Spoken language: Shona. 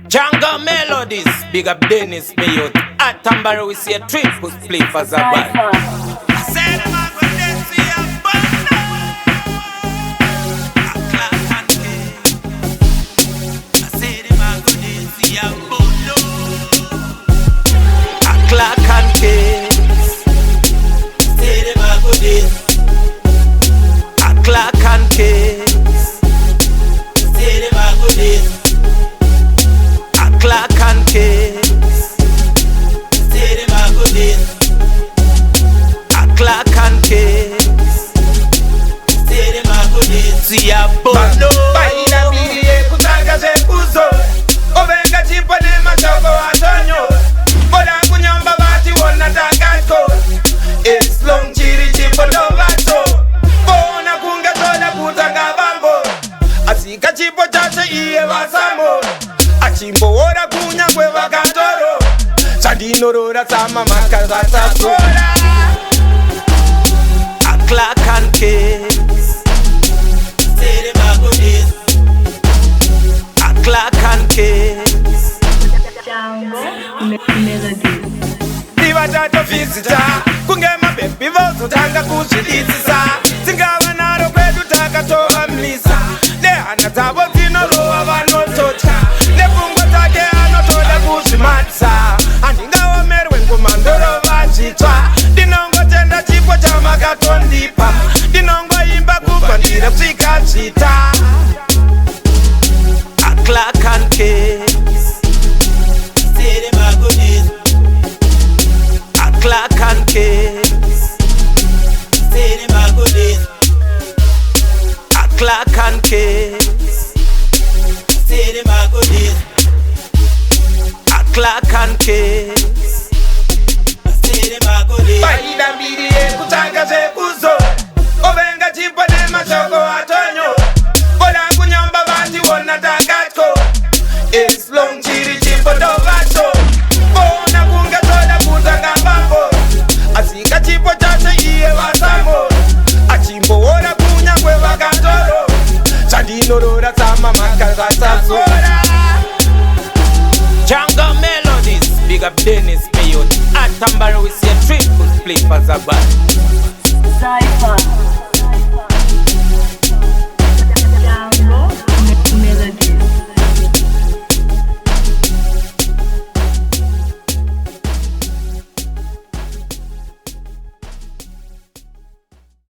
Jungle melodies, big up Dennis, me youth. At Tambari we see a trip, who's play for Zaban. I said I'm a good day, see a banda. A class and cake. I said I'm a good day, see a bunda. A clock and cake. Said I'm a good day. A clock and cake. Said I'm a good day. Clock and case. Say them a good day. A clock and case. Say them a good day. See a bono. Baina bilie kutanga ze kuzo. Ovenga chipa de machoko atonyo. Boda kunyamba bati wona tagako. It's long chiri chipa do vato. Bona kunga toda kutanga bambo. Asika chipo chache iye vasamo. Achimbo ora kunya kwe vakatoro. Sadino rora sama makaza tasora. A clock and case. Say them a good day. A clock and case. Diva tato visita. Kungema baby vozo tanga kushidisisa. Singawa naro kwedu takatoa mlisa. Ne anatabo zino roa vanotocha. Nefungwa take anotoda kuzimatsa. Andingawa merwe ngumandoro vachitwa. Dinongo tenda chipo chama katondipa. Dinongo imba kukwandira psika chita. A clock and case. Say them a good day. A clock and case. Say them a good day. A clock and case. Say them a good day. A clock and case. Say them a good day. Baina bilie kutanga ze kuzo. Ovenga chipa de machoko atonyo. Boda kunyamba bati wona tagako. It's long chiri chipa do vato. Bona kunga toda kutanga bambo. Asika chipo chache iye vasamo. Achimbo ora kunya kwe vakatoro. Sadino rora sama makaza tasora. Jungle melodies, big up Dennis, me youth. At Tambari we see a trip, who's play for Zaban. Cypher.